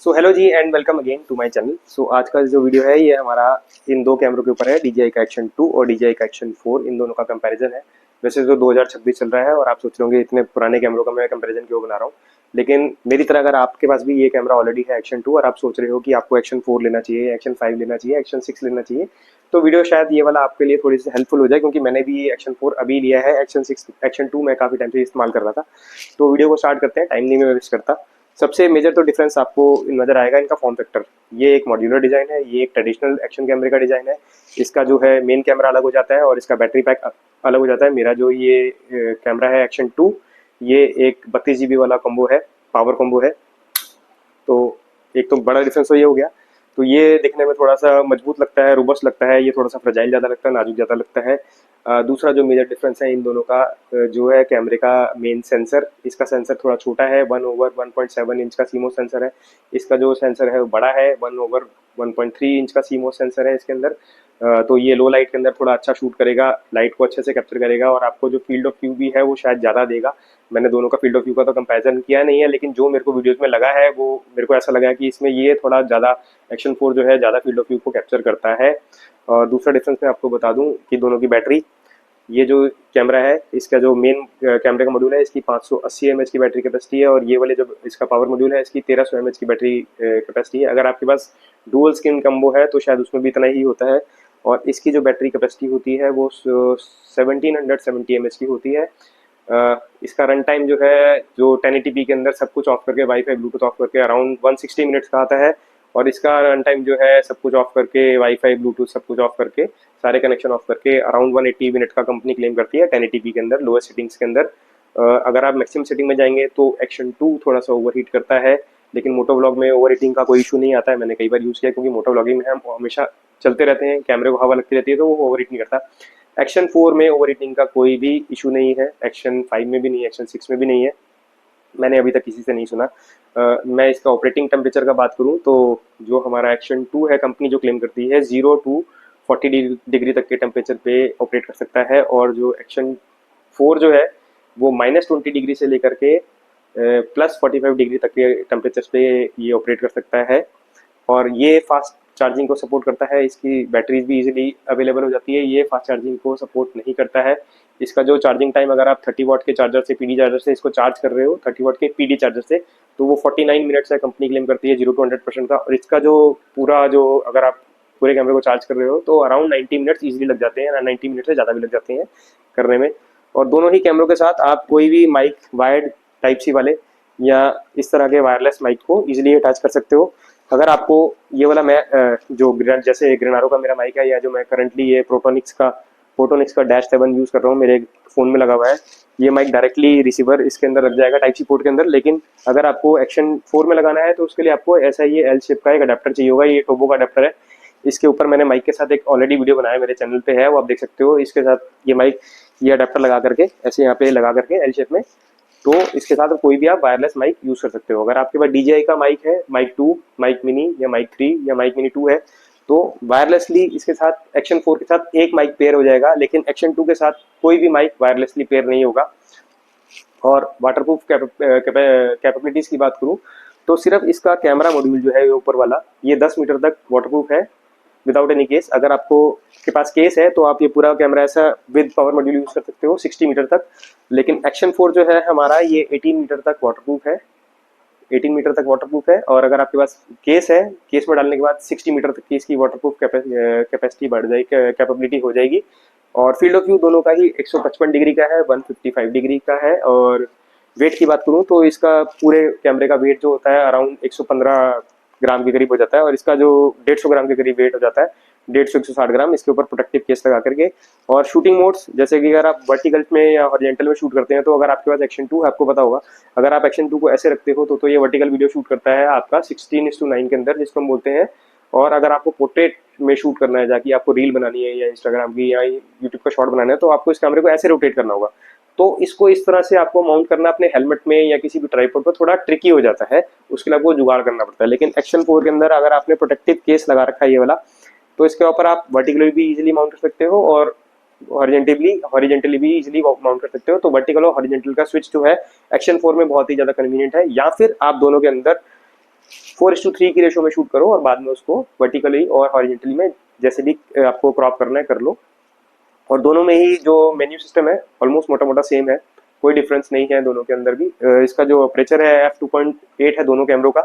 So hello ji and welcome again to my channel. So आज का जो वीडियो है ये हमारा इन दो कैमरों के ऊपर है, DJI का एक्शन 2 और DJI का एक्शन 4। इन दोनों का कंपैरिजन है। वैसे तो 2026 चल रहा है और आप सोच रहे होंगे इतने पुराने कैमरों का मैं कंपैरिजन क्यों बना रहा हूँ, लेकिन मेरी तरह अगर आपके पास भी ये कैमरा ऑलरेडी है एक्शन 2 और आप सोच रहे हो कि आपको एक्शन 4 लेना चाहिए, एक्शन 5 लेना चाहिए, एक्शन 6 लेना चाहिए, तो वीडियो शायद ये वाला आपके लिए थोड़ी सी हेल्पफुल हो जाए, क्योंकि मैंने भी ये एक्शन 4 अभी लिया है। एक्शन 6 एक्शन 2 मैं काफ़ी टाइम से इस्तेमाल कर रहा था। तो वीडियो को स्टार्ट करते हैं, टाइम नहीं मैं वेस्ट करता। सबसे मेजर तो डिफरेंस आपको नजर आएगा इनका फॉर्म फैक्टर। ये एक मॉड्यूलर डिजाइन है, ये एक ट्रेडिशनल एक्शन कैमरे का डिजाइन है। इसका जो है मेन कैमरा अलग हो जाता है और इसका बैटरी पैक अलग हो जाता है। मेरा जो ये कैमरा है एक्शन 2, ये एक 32 GB वाला कॉम्बो है, पावर कॉम्बो है। तो एक तो बड़ा डिफरेंस तो ये हो गया। तो ये दिखने में थोड़ा सा मजबूत लगता है, रोबस्ट लगता है, ये थोड़ा सा फ्रजाइल ज़्यादा लगता है, नाजुक ज़्यादा लगता है। दूसरा जो मेजर डिफरेंस है इन दोनों का, जो है कैमरे का मेन सेंसर। इसका सेंसर थोड़ा छोटा है, 1/1.7 इंच का सीमोस सेंसर है। इसका जो सेंसर है वो बड़ा है, 1/1.3 इंच का सीमोस सेंसर है इसके अंदर। तो ये लो लाइट के अंदर थोड़ा अच्छा शूट करेगा, लाइट को अच्छे से कैप्चर करेगा और आपको जो फील्ड ऑफ व्यू भी है वो शायद ज़्यादा देगा। मैंने दोनों का फील्ड ऑफ व्यू का तो कंपैरिजन किया नहीं है, लेकिन जो मेरे को वीडियोस में लगा है वो मेरे को ऐसा लगा कि इसमें ये थोड़ा ज़्यादा एक्शन 4 जो है ज़्यादा फील्ड ऑफ व्यू को कैप्चर करता है। और दूसरा डिफरेंस मैं आपको बता दूं कि दोनों की बैटरी, ये जो कैमरा है इसका जो मेन कैमरे का मॉड्यूल है इसकी 580 mAh की बैटरी कैपेसिटी है, और ये वाले जो इसका पावर मॉड्यूल है इसकी 1300 mAh की बैटरी कैपेसिटी है। अगर आपके पास डुअल स्क्रीन कम्बो है तो शायद उसमें भी इतना ही होता है। और इसकी जो बैटरी कैपेसिटी होती है वो 1770 mAh की होती है। इसका रन टाइम जो है, जो 1080p के अंदर सब कुछ ऑफ करके, वाईफाई ब्लूटूथ ऑफ करके अराउंड 160 मिनट्स का आता है। और इसका रन टाइम जो है सब कुछ ऑफ करके, वाईफाई ब्लूटूथ सब कुछ ऑफ करके, सारे कनेक्शन ऑफ करके अराउंड 180 मिनट का कंपनी क्लेम करती है 1080p के अंदर, लोअर सेटिंग्स के अंदर। अगर आप मैक्सिमम सेटिंग में जाएंगे तो एक्शन 2 थोड़ा सा ओवर हीट करता है, लेकिन मोटो व्लॉग में ओवर हीटिंग का कोई इशू नहीं आता है। मैंने कई बार यूज़ किया, क्योंकि मोटो व्लॉगिंग में हम हमेशा चलते रहते हैं, कैमरे को हवा लगती रहती है, तो वो ओवर हीट नहीं करता। एक्शन 4 में ओवर हीटिंग का कोई भी इशू नहीं है, एक्शन 5 में भी नहीं है, एक्शन 6 में भी नहीं है, मैंने अभी तक किसी से नहीं सुना। मैं इसका ऑपरेटिंग टेम्परेचर का बात करूं तो जो हमारा एक्शन 2 है, कंपनी जो क्लेम करती है 0 to 40 डिग्री तक के टेम्परेचर पे ऑपरेट कर सकता है, और जो एक्शन 4 जो है वो -20 डिग्री से लेकर के +45 डिग्री तक के टेम्परेचर पे ये ऑपरेट कर सकता है। और ये फास्ट चार्जिंग को सपोर्ट करता है, इसकी बैटरीज भी इजीली अवेलेबल हो जाती है। ये फास्ट चार्जिंग को सपोर्ट नहीं करता है। इसका जो चार्जिंग टाइम, अगर आप 30 वाट के चार्जर से, पीडी चार्जर से इसको चार्ज कर रहे हो, 30 वाट के पीडी चार्जर से, तो वो 49 मिनट्स है, कंपनी क्लेम करती है 0 to 100% का। और इसका जो पूरा जो, अगर आप पूरे कैमरे को चार्ज कर रहे हो तो अराउंड 90 मिनट्स ईजिली लग जाते हैं, 90 मिनट से ज़्यादा भी लग जाते हैं करने में। और दोनों ही कैमरों के साथ आप कोई भी माइक, वायर्ड टाइप सी वाले या इस तरह के वायरलेस माइक को इजीली अटैच कर सकते हो। अगर आपको ये वाला, मैं जो जैसे ग्रेनारो का मेरा माइक है, या जो मैं करंटली ये फोटोनिक्स का -7 यूज़ कर रहा हूँ, मेरे फ़ोन में लगा हुआ है, ये माइक डायरेक्टली रिसीवर इसके अंदर लग जाएगा टाइप सी पोर्ट के अंदर। लेकिन अगर आपको एक्शन 4 में लगाना है तो उसके लिए आपको ऐसा ये एल शेप का एक अडेप्टर चाहिए होगा। ये टोबो का अडेप्टर है। इसके ऊपर मैंने माइक के साथ एक ऑलरेडी वीडियो बनाया, मेरे चैनल पे है, वो आप देख सकते हो। इसके साथ ये माइक, ये अडेप्टर लगा करके ऐसे यहाँ पे लगा करके एल शेप में, तो इसके साथ कोई भी आप वायरलेस माइक यूज कर सकते हो। अगर आपके पास DJI का माइक है, माइक 2, माइक मिनी या माइक 3 या माइक मिनी 2 है, तो वायरलेसली इसके साथ एक्शन 4 के साथ एक माइक पेयर हो जाएगा, लेकिन एक्शन 2 के साथ कोई भी माइक वायरलेसली पेयर नहीं होगा। और वाटरप्रूफ कैपेबिलिटीज की बात करूं तो सिर्फ इसका कैमरा मॉड्यूल जो है ये ऊपर वाला, ये 10 मीटर तक वाटरप्रूफ है विदाउट एनी केस। अगर आपको के पास केस है तो आप ये पूरा कैमरा ऐसा विद पावर मॉड्यूल यूज कर सकते हो 60 मीटर तक। लेकिन एक्शन 4 जो है हमारा, ये 18 मीटर तक वाटरप्रूफ है, 18 मीटर तक वाटरप्रूफ है। और अगर आपके पास केस है, केस में डालने के बाद 60 मीटर तक की इसकी वाटरप्रूफ कैपेसिटी बढ़ जाएगी, कैपेबिलिटी हो जाएगी। और फील्ड ऑफ व्यू दोनों का ही 155 डिग्री का है, 155 डिग्री का है। और वेट की बात करूं तो इसका पूरे कैमरे का वेट जो होता है अराउंड 115 ग्राम के करीब हो जाता है, और इसका जो 150 ग्राम के करीब वेट हो जाता है, 150-160 ग्राम, इसके ऊपर प्रोटेक्टिव केस लगा करके। और शूटिंग मोड्स, जैसे कि अगर आप वर्टिकल में या हॉरिजॉन्टल में शूट करते हैं, तो अगर आपके पास एक्शन 2 है, आपको पता होगा, अगर आप एक्शन 2 को ऐसे रखते हो तो ये वर्टिकल वीडियो शूट करता है आपका 16:9 के अंदर, जिसको हम बोलते हैं। और अगर आपको पोर्ट्रेट में शूट करना है, जाकि आपको रील बनानी है या इंस्टाग्राम की या यूट्यूब का शॉर्ट बनाना है, तो आपको इस कैमरे को ऐसे रोटेट करना होगा। तो इसको इस तरह से आपको माउंट करना अपने हेलमेट में या किसी भी ट्राइपॉड पर थोड़ा ट्रिकी हो जाता है, उसके लिए आपको जुगाड़ करना पड़ता है। लेकिन एक्शन 4 के अंदर अगर आपने प्रोटेक्टिव केस लगा रखा है ये वाला, तो इसके ऊपर आप वर्टिकली भी इजीली माउंट कर सकते हो और हॉरिजेंटली भी इजीली माउंट कर सकते हो। तो वर्टिकल और हॉरिजेंटल का स्विच जो है एक्शन 4 में बहुत ही ज्यादा कन्वीनियंट है। या फिर आप दोनों के अंदर 4:3 की रेशो में शूट करो और बाद में उसको वर्टिकली और हॉरिजॉन्टली में जैसे भी आपको क्रॉप करना है कर लो। और दोनों में ही जो मेन्यू सिस्टम है ऑलमोस्ट मोटा मोटा सेम है, कोई डिफरेंस नहीं है दोनों के अंदर भी। इसका जो अपर्चर है f2.8 है दोनों कैमरों का।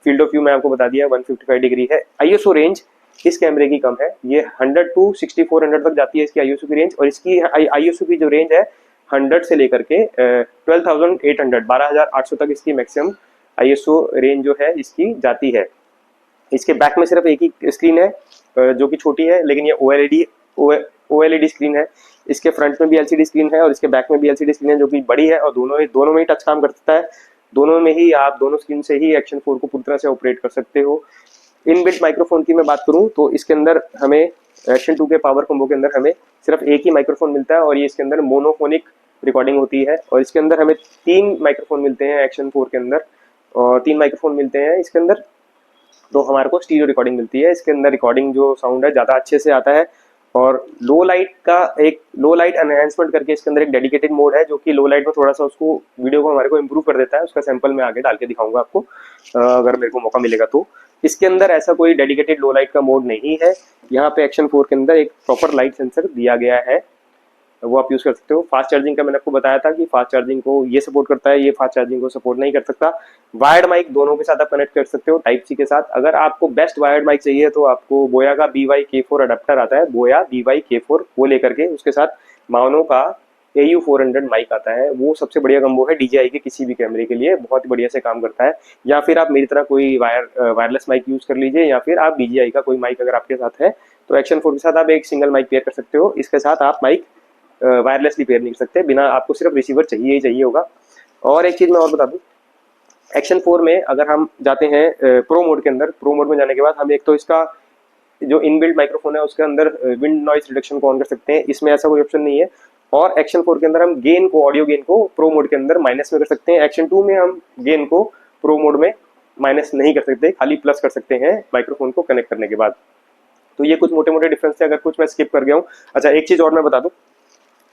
फील्ड ऑफ व्यू मैं आपको बता दिया 155 डिग्री है। आईएसओ रेंज इस कैमरे की कम है, ये 100 to 6400 तक जाती है इसकी आईएसओ की रेंज। और इसकी आईएसओ की जो रेंज है 100 से लेकर के 12,800 तक इसकी मैक्सिमम आईएसओ रेंज जो है इसकी जाती है। इसके बैक में सिर्फ एक ही स्क्रीन है जो कि छोटी है, लेकिन ये ओएलईडी स्क्रीन है। इसके फ्रंट में भी एलसीडी स्क्रीन है और इसके बैक में भी एलसीडी स्क्रीन है जो कि बड़ी है, और दोनों में ही टच काम कर सकता है। दोनों में ही आप दोनों स्क्रीन से ही एक्शन 4 को पूरी तरह से ऑपरेट कर सकते हो। इनबिल्ट माइक्रोफोन की मैं बात करूं तो इसके अंदर हमें एक्शन 2 के पावर कॉम्बो के अंदर हमें सिर्फ एक ही माइक्रोफोन मिलता है और ये इसके अंदर मोनोफोनिक रिकॉर्डिंग होती है। और इसके अंदर हमें 3 माइक्रोफोन मिलते हैं एक्शन 4 के अंदर, और 3 माइक्रोफोन मिलते हैं इसके अंदर, तो हमारे को स्टीरियो रिकॉर्डिंग मिलती है। इसके अंदर रिकॉर्डिंग जो साउंड है ज़्यादा अच्छे से आता है। और लो लाइट एनहेंसमेंट करके इसके अंदर एक डेडिकेटेड मोड है जो कि लो लाइट में थोड़ा सा उसको वीडियो को हमारे को इम्प्रूव कर देता है। उसका सैंपल मैं आगे डाल के दिखाऊंगा आपको अगर मेरे को मौका मिलेगा तो। इसके अंदर ऐसा कोई डेडिकेटेड लो लाइट का मोड नहीं है। यहाँ पे एक्शन 4 के अंदर एक प्रॉपर लाइट सेंसर दिया गया है, वो आप यूज कर सकते हो। फास्ट चार्जिंग का मैंने आपको बताया था कि फास्ट चार्जिंग को ये सपोर्ट करता है, ये फास्ट चार्जिंग को सपोर्ट नहीं कर सकता। वायर्ड माइक दोनों के साथ आप कनेक्ट कर सकते हो टाइप सी के साथ। अगर आपको बेस्ट वायर्ड माइक चाहिए तो आपको बोया का BY-K4 अडेप्टर आता है, बोया BY-K4, वो लेकर के उसके साथ मानो का AU400 माइक आता है। वो सबसे बढ़िया कम्बो है DJI के किसी भी कैमरे के लिए, बहुत ही बढ़िया से काम करता है। या फिर आप मेरी तरह कोई वायरलेस माइक यूज कर लीजिए, या फिर आप DJI का कोई माइक अगर आपके साथ है तो एक्शन 4 के साथ आप एक सिंगल माइक पेयर कर सकते हो। इसके साथ आप माइक वायरलेसली पेयर नहीं कर सकते, बिना, आपको सिर्फ रिसीवर चाहिए ही चाहिए होगा। और एक चीज मैं और बता दूं, एक्शन 4 में अगर हम जाते हैं प्रो मोड के अंदर, प्रो मोड में जाने के बाद हम एक तो इसका जो इनबिल्ट माइक्रोफोन है उसके अंदर विंड नॉइज रिडक्शन को ऑन कर सकते हैं, इसमें ऐसा कोई ऑप्शन नहीं है। और एक्शन 4 के अंदर हम गेन को, ऑडियो गेन को प्रो मोड के अंदर माइनस में कर सकते हैं। एक्शन 2 में हम गेन को प्रो मोड में माइनस नहीं कर सकते, खाली प्लस कर सकते हैं माइक्रोफोन को कनेक्ट करने के बाद। तो ये कुछ मोटे मोटे डिफरेंस है, अगर कुछ मैं स्किप कर गया हूँ। अच्छा, एक चीज और मैं बता दूं,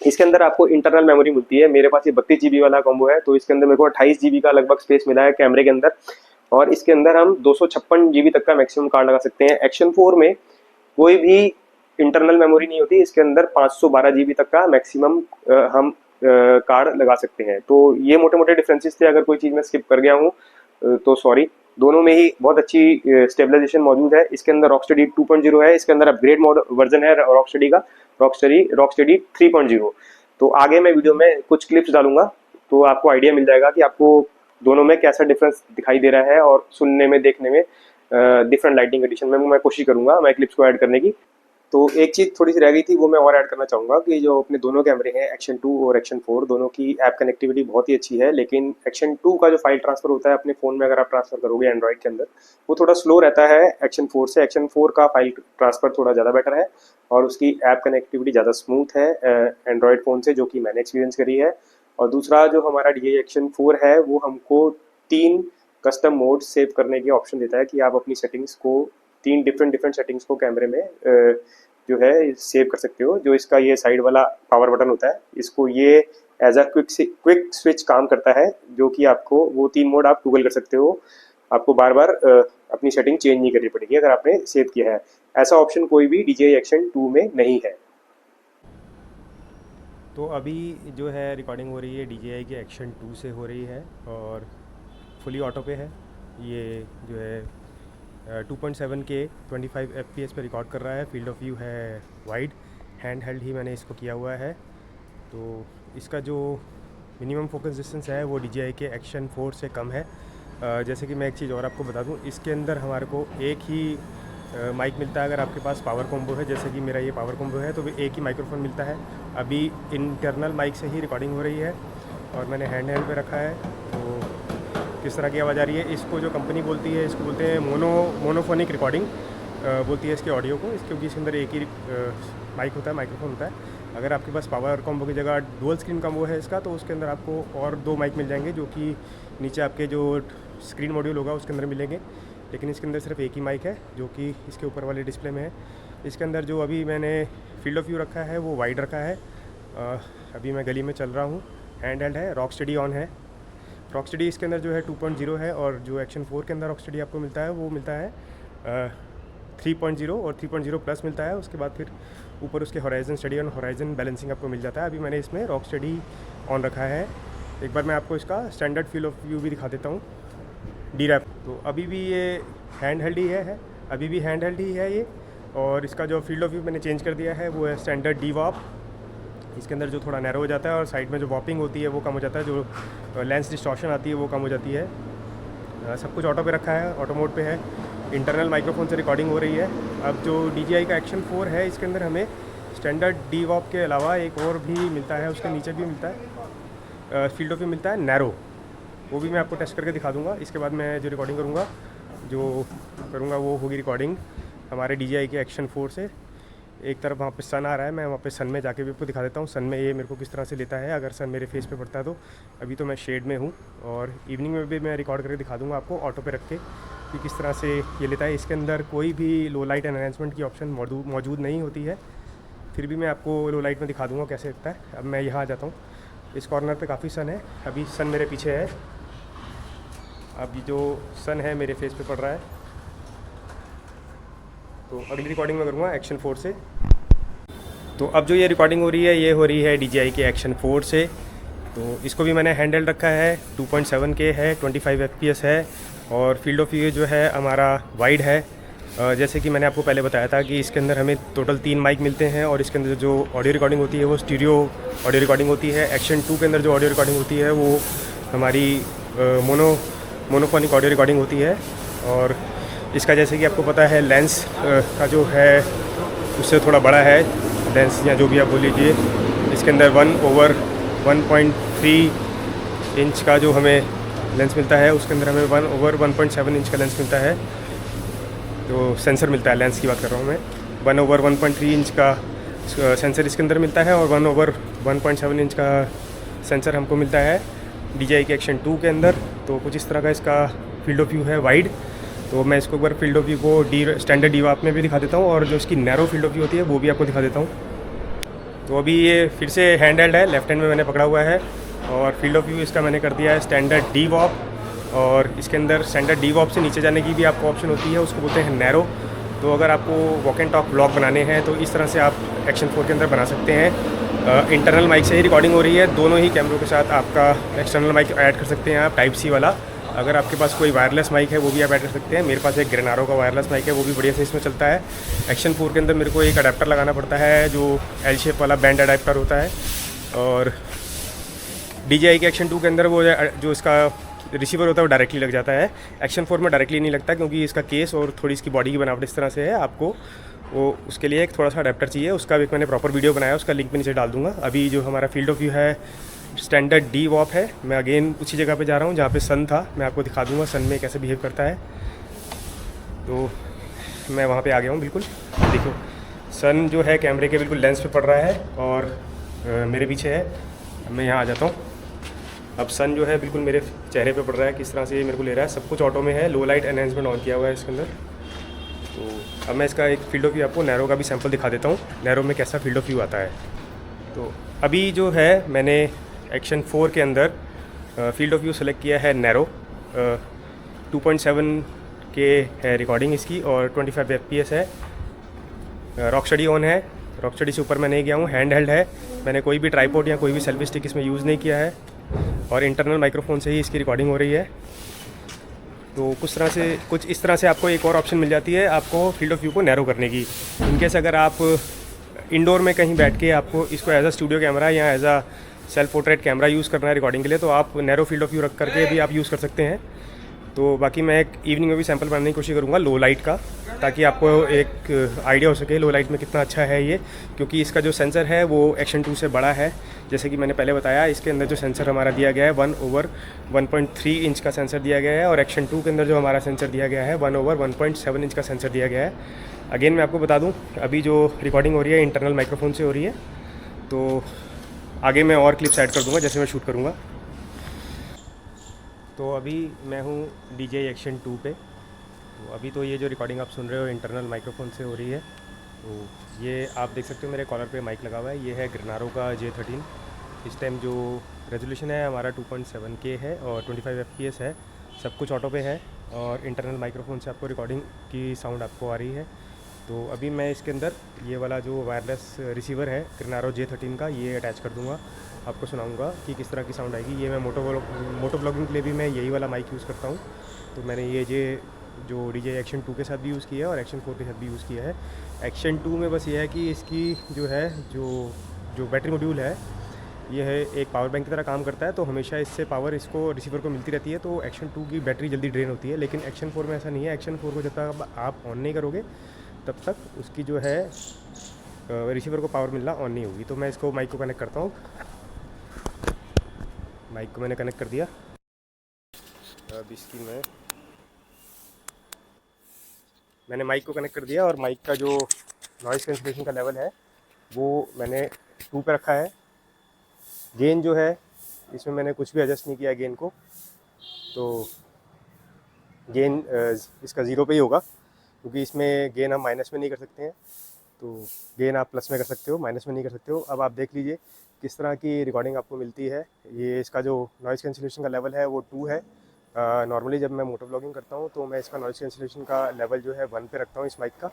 इसके अंदर आपको इंटरनल मेमोरी मिलती है। मेरे पास ये 32 GB वाला कॉम्बो है, तो इसके अंदर मेरे को 28 GB का लगभग स्पेस मिला है कैमरे के अंदर। और इसके अंदर हम 256 GB तक का मैक्सिमम कार्ड लगा सकते हैं। एक्शन 4 में कोई भी इंटरनल मेमोरी नहीं होती, इसके अंदर 512 GB तक का मैक्सिमम हम कार्ड लगा सकते हैं। तो ये मोटे मोटे डिफरेंसेस थे, अगर कोई चीज़ मैं स्किप कर गया हूँ तो सॉरी। दोनों में ही बहुत अच्छी स्टेबलाइजेशन मौजूद है। इसके अंदर रॉकस्टेडी 2.0 है, इसके अंदर अपग्रेड वर्जन है रॉकस्टेडी का, रॉकस्टेडी 3.0। तो आगे मैं वीडियो में कुछ क्लिप्स डालूंगा तो आपको आइडिया मिल जाएगा कि आपको दोनों में कैसा डिफरेंस दिखाई दे रहा है, और सुनने में, देखने में डिफरेंट लाइटिंग कंडीशन में मैं कोशिश करूंगा मैं क्लिप्स को ऐड करने की। तो एक चीज़ थोड़ी सी रह गई थी, वो मैं और ऐड करना चाहूँगा कि जो अपने दोनों कैमरे हैं एक्शन 2 और एक्शन 4, दोनों की ऐप कनेक्टिविटी बहुत ही अच्छी है। लेकिन एक्शन 2 का जो फाइल ट्रांसफर होता है अपने फ़ोन में, अगर आप ट्रांसफर करोगे एंड्रॉइड के अंदर, वो थोड़ा स्लो रहता है एक्शन 4 से। एक्शन 4 का फाइल ट्रांसफर थोड़ा ज़्यादा बेटर है और उसकी ऐप कनेक्टिविटी ज़्यादा स्मूथ है एंड्रॉइड फ़ोन से, जो कि मैंने एक्सपीरियंस करी है। और दूसरा जो हमारा DJI एक्शन 4 है वो हमको 3 कस्टम मोड सेव करने की ऑप्शन देता है कि आप अपनी सेटिंग्स को 3 डिफरेंट सेटिंग्स को कैमरे में जो है सेव कर सकते हो। जो इसका ये साइड वाला पावर बटन होता है, इसको ये एज अ क्विक स्विच काम करता है, जो कि आपको वो 3 मोड आप टूगल कर सकते हो। आपको बार बार अपनी सेटिंग चेंज नहीं करनी पड़ेगी अगर आपने सेव किया है। ऐसा ऑप्शन कोई भी DJI एक्शन 2 में नहीं है। तो अभी जो है रिकॉर्डिंग हो रही है DJI के एक्शन 2 से हो रही है और फुली ऑटो पे है। ये जो है 2.7 के 25 FPS पे रिकॉर्ड कर रहा है। फील्ड ऑफ व्यू है वाइड, हैंड हेल्ड ही मैंने इसको किया हुआ है। तो इसका जो मिनिमम फोकस डिस्टेंस है वो DJI के एक्शन 4 से कम है। जैसे कि मैं एक चीज़ और आपको बता दूं, इसके अंदर हमारे को एक ही माइक मिलता है अगर आपके पास पावर कॉम्बो है। जैसे कि मेरा ये पावर कॉम्बो है तो एक ही माइक्रोफोन मिलता है। अभी इंटरनल माइक से ही रिकॉर्डिंग हो रही है और मैंने हैंड हेल्ड पे रखा है। तो किस तरह की आवाज़ आ रही है, इसको जो कंपनी बोलती है, इसको बोलते हैं मोनोफोनिक रिकॉर्डिंग बोलती है इसके ऑडियो को, क्योंकि इसके अंदर एक ही माइक होता है, माइक्रोफोन होता है। अगर आपके पास पावर कॉम्बो की जगह डुअल स्क्रीन कॉम्बो है इसका, तो उसके अंदर आपको और 2 माइक मिल जाएंगे, जो कि नीचे आपके जो स्क्रीन मॉड्यूल होगा उसके अंदर मिलेंगे। लेकिन इसके अंदर सिर्फ एक ही माइक है जो कि इसके ऊपर वाले डिस्प्ले में है। इसके अंदर जो अभी मैंने फील्ड ऑफ व्यू रखा है वो वाइड रखा है। अभी मैं गली में चल रहा हूँ, हैंड हेल्ड है, रॉक स्टडी ऑन है रॉकस्टेडी इसके अंदर जो है 2.0 है, और जो एक्शन 4 के अंदर रॉकस्टेडी आपको मिलता है वो मिलता है 3.0 और 3.0 प्लस मिलता है। उसके बाद फिर ऊपर उसके होराइजन स्टडी और होराइजन बैलेंसिंग आपको मिल जाता है। अभी मैंने इसमें रॉकस्टेडी ऑन रखा है। एक बार मैं आपको इसका स्टैंडर्ड फील्ड ऑफ व्यू भी दिखा देता हूँ डी रैप। तो अभी भी ये हैंड हेल्ड ही है, अभी भी हैंड हेल्ड ही है ये। और इसका जो फील्ड ऑफ व्यू मैंने चेंज कर दिया है वो है स्टैंडर्ड डी वॉप। इसके अंदर जो थोड़ा नैरो हो जाता है और साइड में जो वॉपिंग होती है वो कम हो जाता है, जो लेंस डिस्टॉर्शन आती है वो कम हो जाती है। सब कुछ ऑटो पे रखा है, ऑटो मोड पे है। इंटरनल माइक्रोफोन से रिकॉर्डिंग हो रही है। अब जो DJI का एक्शन 4 है इसके अंदर हमें स्टैंडर्ड डी वॉप के अलावा एक और भी मिलता है, उसके नीचे भी मिलता है फील्ड ऑफ व्यू मिलता है नैरो। वो भी मैं आपको टेस्ट करके दिखा दूंगा। इसके बाद मैं जो रिकॉर्डिंग करूँगा वो होगी रिकॉर्डिंग हमारे DJI के एक्शन 4 से। एक तरफ वहाँ पे सन आ रहा है, मैं वहाँ पे सन में जाके भी आपको दिखा देता हूँ सन में ये मेरे को किस तरह से लेता है अगर सन मेरे फेस पे पड़ता है तो। अभी तो मैं शेड में हूँ, और इवनिंग में भी मैं रिकॉर्ड करके दिखा दूँगा आपको ऑटो पे रख के कि किस तरह से ये लेता है। इसके अंदर कोई भी लो लाइट एनहांसमेंट की ऑप्शन मौजूद नहीं होती है, फिर भी मैं आपको लो लाइट में दिखा दूँगा कैसे लगता है। अब मैं यहाँ आ जाता हूँ। इस कॉर्नर पे काफ़ी सन है, अभी सन मेरे पीछे है। अभी जो सन है मेरे फेस पे पड़ रहा है। तो अगली रिकॉर्डिंग मैं करूँगा एक्शन 4 से। तो अब जो ये रिकॉर्डिंग हो रही है ये हो रही है DJI के एक्शन 4 से। तो इसको भी मैंने हैंडल रखा है, 2.7K है, 25 FPS है, और फील्ड ऑफ व्यू जो है हमारा वाइड है। जैसे कि मैंने आपको पहले बताया था कि इसके अंदर हमें टोटल 3 माइक मिलते हैं, और इसके अंदर जो ऑडियो रिकॉर्डिंग होती है वो स्टीरियो ऑडियो रिकॉर्डिंग होती है। एक्शन 2 के अंदर जो ऑडियो रिकॉर्डिंग होती है वो हमारी मोनोफोनिक ऑडियो रिकॉर्डिंग होती है। और इसका जैसे कि आपको पता है लेंस का जो है उससे थोड़ा बड़ा है लेंस, या जो भी आप बोल लीजिए। इसके अंदर 1/1.3 इंच का जो हमें लेंस मिलता है, उसके अंदर हमें 1/1.7 इंच का लेंस मिलता है। जो सेंसर मिलता है, लेंस की बात कर रहा हूँ मैं। 1/1.3 इंच का सेंसर इसके अंदर मिलता है, और 1/1.7 इंच का सेंसर हमको मिलता है DJI के एक्शन 2 के अंदर। तो कुछ इस तरह का इसका फील्ड ऑफ व्यू है वाइड। तो मैं इसको एक बार फील्ड ऑफ व्यू को स्टैंडर्ड डी वॉप में भी दिखा देता हूँ, और जो इसकी नैरो फील्ड ऑफ व्यू होती है वो भी आपको दिखा देता हूँ। तो अभी ये फिर से हैंड हेल्ड है, लेफ्ट हैंड में मैंने पकड़ा हुआ है, और फील्ड ऑफ व्यू इसका मैंने कर दिया है स्टैंडर्ड डी वॉप। और इसके अंदर स्टैंडर्ड डी वॉप से नीचे जाने की भी आपको ऑप्शन होती है, उसको बोलते हैं नैरो। तो अगर आपको वॉक एंड टॉक ब्लॉग बनाने हैं तो इस तरह से आप एक्शन 4 के अंदर बना सकते हैं। इंटरनल माइक से ही रिकॉर्डिंग हो रही है, दोनों ही कैमरों के साथ आपका एक्सटर्नल माइक ऐड कर सकते हैं आप, टाइप सी वाला। अगर आपके पास कोई वायरलेस माइक है वो भी आप ऐड कर सकते हैं। मेरे पास एक ग्रेनारो का वायरलेस माइक है, वो भी बढ़िया से इसमें चलता है। एक्शन 4 के अंदर मेरे को एक अडेप्टर लगाना पड़ता है जो एल शेप वाला बैंड अडेप्टर होता है, और DJI के एक्शन 2 के अंदर वो जो इसका रिसीवर होता है वो डायरेक्टली लग जाता है। एक्शन 4 में डायरेक्टली नहीं लगता, क्योंकि इसका केस और थोड़ी इसकी बॉडी की बनावट इस तरह से है। आपको वो उसके लिए एक थोड़ा सा अडेप्टर चाहिए, उसका भी मैंने प्रॉपर वीडियो बनाया, उसका लिंक मैं नीचे डाल दूँगा। अभी जो हमारा फील्ड ऑफ व्यू है स्टैंडर्ड डी वॉप है। मैं अगेन उसी जगह पे जा रहा हूँ जहाँ पे सन था, मैं आपको दिखा दूँगा सन में कैसे बिहेव करता है। तो मैं वहाँ पे आ गया हूँ बिल्कुल। देखो सन जो है कैमरे के बिल्कुल लेंस पे पड़ रहा है, और मेरे पीछे है। मैं यहाँ आ जाता हूँ। अब सन जो है बिल्कुल मेरे चेहरे पे पड़ रहा है, किस तरह से ये मेरे को ले रहा है। सब कुछ ऑटो में है, लो लाइट एनहांसमेंट ऑन किया हुआ है इसके अंदर। तो अब मैं इसका एक फील्ड ऑफ व्यू आपको नैरो का भी सैंपल दिखा देता हूँ, नैरो में कैसा फील्ड ऑफ व्यू आता है। तो अभी जो है मैंने एक्शन 4 के अंदर फील्ड ऑफ व्यू सेलेक्ट किया है नैरो। 2.7K है रिकॉर्डिंग इसकी, और 25 FPS है। रॉकस्टेडी ऑन है, रॉकस्टेडी से ऊपर मैं नहीं गया हूँ, हैंड हेल्ड है। मैंने कोई भी ट्राइपॉड या कोई भी सेल्फी स्टिक इसमें यूज़ नहीं किया है, और इंटरनल माइक्रोफोन से ही इसकी रिकॉर्डिंग हो रही है। तो कुछ इस तरह से आपको एक और ऑप्शन मिल जाती है आपको फील्ड ऑफ व्यू को नैरो करने की। इनकेस अगर आप इंडोर में कहीं बैठ के आपको इसको एज अ स्टूडियो कैमरा या as a self portrait camera use करना है रिकॉर्डिंग के लिए, तो आप नैरो फील्ड ऑफ व्यू रख करके भी आप यूज़ कर सकते हैं। तो बाकी मैं एक इवनिंग में भी सैंपल बनाने की कोशिश करूँगा लो लाइट का, ताकि आपको एक आइडिया हो सके लो लाइट में कितना अच्छा है ये। क्योंकि इसका जो सेंसर है वो एक्शन 2 से बड़ा है। जैसे कि मैंने पहले बताया, इसके अंदर जो सेंसर हमारा दिया गया है 1/1.3 इंच का सेंसर दिया गया है, और एक्शन 2 के अंदर जो हमारा सेंसर दिया गया है 1/1.7 इंच का सेंसर दिया गया है। अगेन मैं आपको बता दूं, अभी जो रिकॉर्डिंग हो रही है इंटरनल माइक्रोफोन से हो रही है। तो आगे मैं और क्लिप्स ऐड कर दूंगा जैसे मैं शूट करूँगा। तो अभी मैं हूँ DJI एक्शन 2 पे। तो अभी तो ये जो रिकॉर्डिंग आप सुन रहे हो इंटरनल माइक्रोफोन से हो रही है। तो ये आप देख सकते हो मेरे कॉलर पे माइक लगा हुआ है, ये है ग्रेनारो का J13। इस टाइम जो रेजोल्यूशन है हमारा 2.7K है और 25 FPS है। सब कुछ ऑटो पे है और इंटरनल माइक्रोफोन से आपको रिकॉर्डिंग की साउंड आपको आ रही है। तो अभी मैं इसके अंदर ये वाला जो वायरलेस रिसीवर है Krinaro J13 का, ये अटैच कर दूंगा, आपको सुनाऊंगा कि किस तरह की साउंड आएगी। ये मैं मोटो ब्लॉगिंग के लिए भी मैं यही वाला माइक यूज़ करता हूँ। तो मैंने ये जो DJI Action 2 के साथ भी यूज़ किया है और Action 4 के साथ भी यूज़ किया है। Action 2 में बस ये है कि इसकी जो है जो बैटरी मॉड्यूल है, ये है एक पावर बैंक की तरह काम करता है, तो हमेशा इससे पावर इसको रिसीवर को मिलती रहती है। तो Action 2 की बैटरी जल्दी ड्रेन होती है, लेकिन Action 4 में ऐसा नहीं है। Action 4 को जब तक आप ऑन नहीं करोगे तब तक उसकी जो है रिसीवर को पावर मिलना ऑन नहीं होगी। तो मैं इसको माइक को कनेक्ट करता हूँ। माइक को मैंने कनेक्ट कर दिया। अब इसकी मैंने माइक को कनेक्ट कर दिया और माइक का जो नॉइज़ कैंसिलेशन का लेवल है वो मैंने 2 पे रखा है। गेन जो है इसमें मैंने कुछ भी एडजस्ट नहीं किया गेन को, तो गेन इसका 0 पे ही होगा, क्योंकि इसमें गेन हम माइनस में नहीं कर सकते हैं। तो गेन आप प्लस में कर सकते हो, माइनस में नहीं कर सकते हो। अब आप देख लीजिए किस तरह की रिकॉर्डिंग आपको मिलती है। ये इसका जो नॉइज़ कैंसिलेशन का लेवल है वो 2 है। नॉर्मली जब मैं मोटो ब्लॉगिंग करता हूँ तो मैं इसका नॉइज़ कैंसिलेशन का लेवल जो है 1 पे रखता हूँ इस माइक का।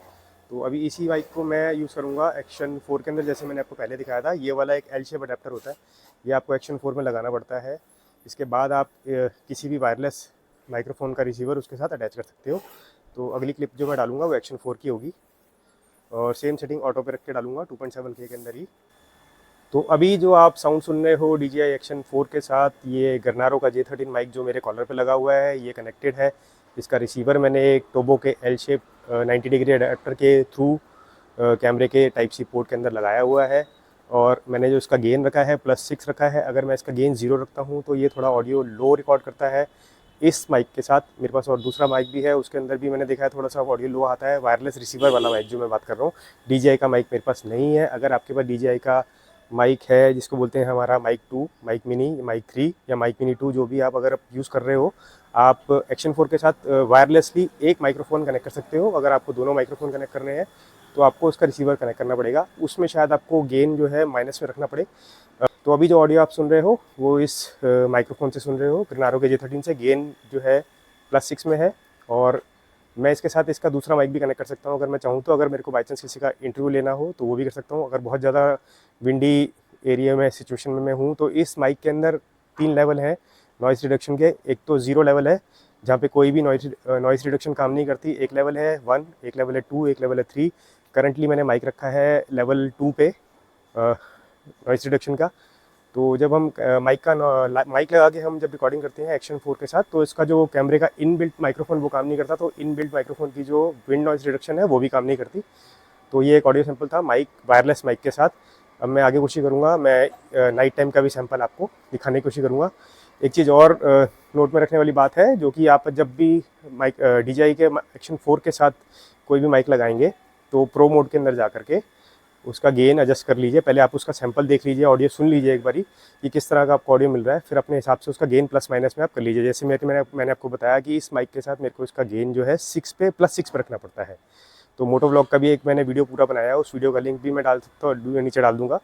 तो अभी इसी माइक को मैं यूज़ करूँगा Action 4 के अंदर। जैसे मैंने आपको पहले दिखाया था, ये वाला एक L शेप अडेप्टर होता है, ये आपको Action 4 में लगाना पड़ता है। इसके बाद आप किसी भी वायरलेस माइक्रोफोन का रिसीवर उसके साथ अटैच कर सकते हो। तो अगली क्लिप जो मैं डालूंगा वो Action 4 की होगी और सेम सेटिंग ऑटो पे रख के डालूंगा 2.7K के अंदर ही। तो अभी जो आप साउंड सुन रहे हो DJI Action 4 के साथ, ये Krinaro का J13 माइक जो मेरे कॉलर पे लगा हुआ है, ये कनेक्टेड है। इसका रिसीवर मैंने एक टोबो के L शेप 90 डिग्री अडेप्टर के थ्रू कैमरे के टाइप सी पोर्ट के अंदर लगाया हुआ है। और मैंने जो इसका गेन रखा है +6 रखा है। अगर मैं इसका गेन 0 रखता हूँ तो ये थोड़ा ऑडियो लो रिकॉर्ड करता है। इस माइक के साथ मेरे पास और दूसरा माइक भी है, उसके अंदर भी मैंने देखा है थोड़ा सा ऑडियो लो आता है। वायरलेस रिसीवर वाला माइक जो मैं बात कर रहा हूँ, DJI का माइक मेरे पास नहीं है। अगर आपके पास DJI का माइक है, जिसको बोलते हैं हमारा माइक 2, माइक मिनी, माइक 3 या माइक मिनी 2, जो भी आप अगर यूज़ कर रहे हो, आप Action 4 के साथ वायरलेसली एक माइक्रोफोन कनेक्ट कर सकते हो। अगर आपको दोनों माइक्रोफोन कनेक्ट करने हैं तो आपको उसका रिसीवर कनेक्ट करना पड़ेगा। उसमें शायद आपको गेन जो है माइनस में रखना पड़े। तो अभी जो ऑडियो आप सुन रहे हो वो इस माइक्रोफोन से सुन रहे हो, Krinaro के J13 से। गेन जो है +6 में है और मैं इसके साथ इसका दूसरा माइक भी कनेक्ट कर सकता हूँ अगर मैं चाहूँ तो। अगर मेरे को बाई चांस किसी का इंटरव्यू लेना हो तो वो भी कर सकता हूँ। अगर बहुत ज़्यादा विंडी एरिया में सिचुएशन में मैं हूँ तो इस माइक के अंदर 3 लेवल हैं नॉइज़ रिडक्शन के। एक तो 0 लेवल है, जहाँ पे कोई भी नॉइज़ रिडक्शन काम नहीं करती। एक लेवल है 1, एक लेवल है 2, एक लेवल है 3। करंटली मैंने माइक रखा है लेवल 2 पे नॉइज़ रिडक्शन का। तो जब हम माइक लगा के हम जब रिकॉर्डिंग करते हैं Action 4 के साथ, तो इसका जो कैमरे का इनबिल्ट माइक्रोफोन वो काम नहीं करता। तो इनबिल्ट माइक्रोफोन की जो विंड नॉइज़ रिडक्शन है वो भी काम नहीं करती। तो ये एक ऑडियो सैंपल था माइक, वायरलेस माइक के साथ। अब मैं आगे कोशिश करूँगा, मैं नाइट टाइम का भी सैंपल आपको दिखाने की कोशिश करूँगा। एक चीज़ और नोट में रखने वाली बात है, जो कि आप जब भी माइक DJI के Action 4 के साथ कोई भी माइक लगाएंगे तो प्रो मोड के अंदर जा करके उसका गेन एडजस्ट कर लीजिए। पहले आप उसका सैंपल देख लीजिए, ऑडियो सुन लीजिए एक बारी कि किस तरह का आपको ऑडियो मिल रहा है, फिर अपने हिसाब से उसका गेन प्लस माइनस में आप कर लीजिए। जैसे मैंने आपको बताया कि इस माइक के साथ मेरे को इसका गेन जो है +6 पे रखना पड़ता है। तो मोटो व्लॉग का भी एक मैंने वीडियो पूरा बनाया है, उस वीडियो का लिंक भी मैं डाल सकता हूँ, नीचे डाल दूँगा,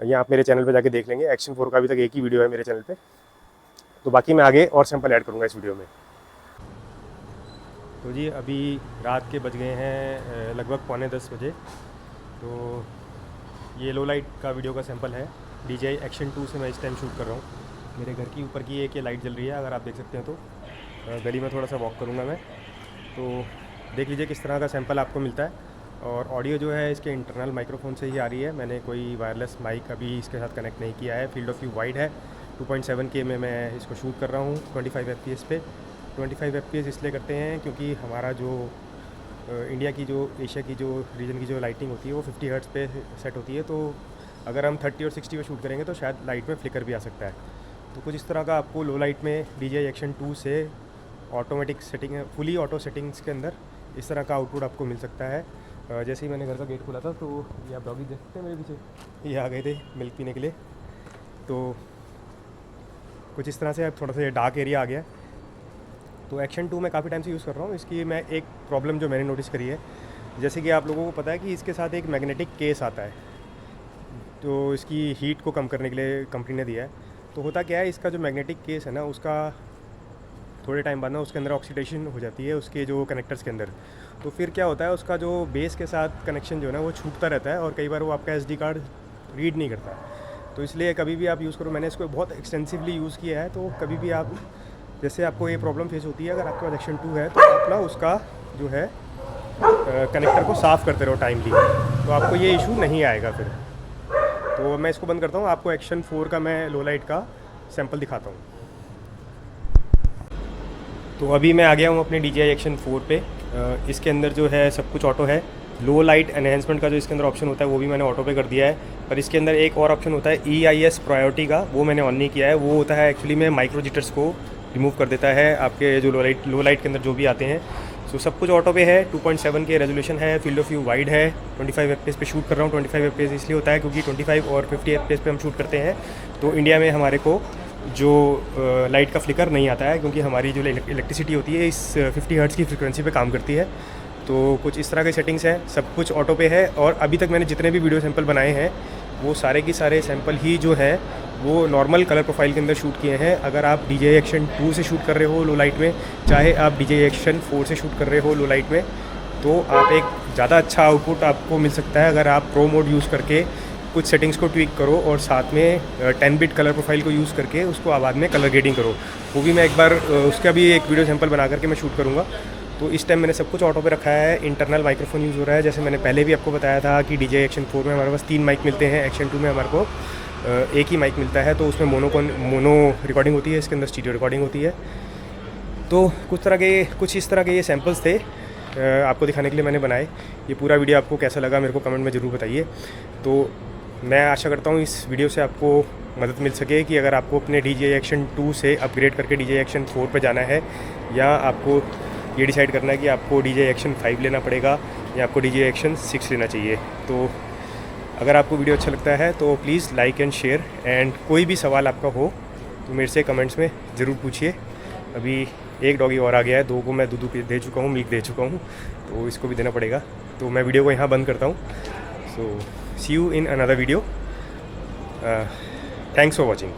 या आप मेरे चैनल पर जाके देख लेंगे। Action 4 का अभी तक एक ही वीडियो है मेरे चैनल पर। तो बाकी मैं आगे और सैंपल ऐड करूँगा इस वीडियो में। तो जी अभी रात के बज गए हैं लगभग 9:45 बजे। तो ये लो लाइट का वीडियो का सैंपल है, DJI Action 2 से मैं इस टाइम शूट कर रहा हूँ। मेरे घर की ऊपर की एक ये लाइट जल रही है, अगर आप देख सकते हैं तो। गली में थोड़ा सा वॉक करूँगा मैं, तो देख लीजिए किस तरह का सैंपल आपको मिलता है। और ऑडियो जो है इसके इंटरनल माइक्रोफोन से ही आ रही है। मैंने कोई वायरलेस माइक अभी इसके साथ कनेक्ट नहीं किया है। फील्ड ऑफ व्यू वाइड है, 2.7K में मैं इसको शूट कर रहा हूँ 25 FPS पे। 25 FPS इसलिए करते हैं क्योंकि हमारा जो इंडिया की जो एशिया की जो रीजन की जो लाइटिंग होती है वो 50 हर्ट्ज़ पे सेट होती है। तो अगर हम 30 और 60 पे शूट करेंगे तो शायद लाइट में फ्लिकर भी आ सकता है। तो कुछ इस तरह का आपको लो लाइट में DJI Action 2 से automatic setting, fully auto settings के अंदर इस तरह का आउटपुट आपको मिल सकता है। जैसे ही मैंने घर का गेट खोला था तो ये आप डॉगी देख सकते हैं मेरे पीछे, ये आ गए थे मिल्क पीने के लिए। तो कुछ इस तरह से अब थोड़ा सा ये डार्क एरिया आ गया। तो Action 2 मैं काफ़ी टाइम से यूज़ कर रहा हूँ। इसकी मैं एक प्रॉब्लम जो मैंने नोटिस करी है, जैसे कि आप लोगों को पता है कि इसके साथ एक मैग्नेटिक केस आता है। तो इसकी हीट को कम करने के लिए कंपनी ने दिया है। तो होता क्या है, इसका जो मैग्नेटिक केस है ना, उसका थोड़े टाइम बाद ना उसके अंदर ऑक्सीडेशन हो जाती है उसके जो कनेक्टर्स के अंदर। तो फिर क्या होता है, उसका जो बेस के साथ कनेक्शन जो है ना वो छूटता रहता है और कई बार वो आपका SD कार्ड रीड नहीं करता। तो इसलिए कभी भी आप यूज़ करो, मैंने इसको बहुत एक्सटेंसिवली यूज़ किया है, तो कभी भी आप, जैसे आपको ये प्रॉब्लम फेस होती है अगर आपके पास एक्शन 2 है, तो आप ना उसका जो है कनेक्टर को साफ़ करते रहो टाइमली, तो आपको ये इशू नहीं आएगा फिर। तो मैं इसको बंद करता हूँ, आपको एक्शन 4 का मैं लो लाइट का सैंपल दिखाता हूँ। तो अभी मैं आ गया हूँ अपने DJI एक्शन 4 पे। इसके अंदर जो है सब कुछ ऑटो है। लो लाइट एनहेंसमेंट का जो इसके अंदर ऑप्शन होता है वो भी मैंने ऑटो पे कर दिया है, पर इसके अंदर एक और ऑप्शन होता है EIS प्रायोरिटी का, वो मैंने ऑन नहीं किया है। वो होता है एक्चुअली में माइक्रो जिटर्स को रिमूव कर देता है आपके जो लो लाइट के अंदर जो भी आते हैं। सो सब कुछ ऑटो पे है। 2.7 के रेजोल्यूशन है, फील्ड ऑफ व्यू वाइड है, 25 FPS पे शूट कर रहा हूँ। 25 FPS इसलिए होता है क्योंकि 25 और 50 FPS पे हम शूट करते हैं तो इंडिया में हमारे को जो लाइट का फ्लिकर नहीं आता है, क्योंकि हमारी जो इलेक्ट्रिसिटी होती है इस 50 हर्ट्ज़ की फ्रिक्वेंसी पे काम करती है। तो कुछ इस तरह के सेटिंग्स हैं, सब कुछ ऑटो पे है। और अभी तक मैंने जितने भी वीडियो सैंपल बनाए हैं वो सारे के सारे सैंपल ही जो है वो नॉर्मल कलर प्रोफाइल के अंदर शूट किए हैं। अगर आप DJI एक्शन 2 से शूट कर रहे हो लो लाइट में, चाहे आप DJI एक्शन 4 से शूट कर रहे हो लो लाइट में, तो आप एक ज़्यादा अच्छा आउटपुट आपको मिल सकता है अगर आप प्रो मोड यूज़ करके कुछ सेटिंग्स को ट्विक करो और साथ में 10 बिट कलर प्रोफाइल को यूज़ करके उसको बाद में कलर ग्रेडिंग करो। वो भी मैं एक बार उसका भी एक वीडियो सैंपल बना करके मैं शूट करूँगा। तो इस टाइम मैंने सब कुछ ऑटो पे रखा है। इंटरनल माइक्रोफोन यूज़ हो रहा है, जैसे मैंने पहले भी आपको बताया था कि DJI एक्शन 4 में हमारे पास 3 माइक मिलते हैं, एक्शन 2 में हमारे को एक ही माइक मिलता है। तो उसमें मोनो रिकॉर्डिंग होती है, इसके अंदर स्टीरियो रिकॉर्डिंग होती है। तो कुछ इस तरह के ये सैम्पल्स थे, आपको दिखाने के लिए मैंने बनाए। ये पूरा वीडियो आपको कैसा लगा मेरे को कमेंट में ज़रूर बताइए। तो मैं आशा करता हूँ इस वीडियो से आपको मदद मिल सके कि अगर आपको अपने DJI एक्शन 2 से अपग्रेड करके DJI एक्शन 4 पे जाना है, या आपको ये डिसाइड करना है कि आपको DJI एक्शन 5 लेना पड़ेगा या आपको DJI एक्शन 6 लेना चाहिए। तो अगर आपको वीडियो अच्छा लगता है तो please like and share, and कोई भी सवाल आपका हो तो मेरे से कमेंट्स में ज़रूर पूछिए। अभी एक डॉगी और आ गया है, 2 को मैं दूध दे चुका हूँ, मिल्क दे चुका हूँ, तो इसको भी देना पड़ेगा। तो मैं वीडियो को यहाँ बंद करता हूँ। So see you in another video. Thanks for watching.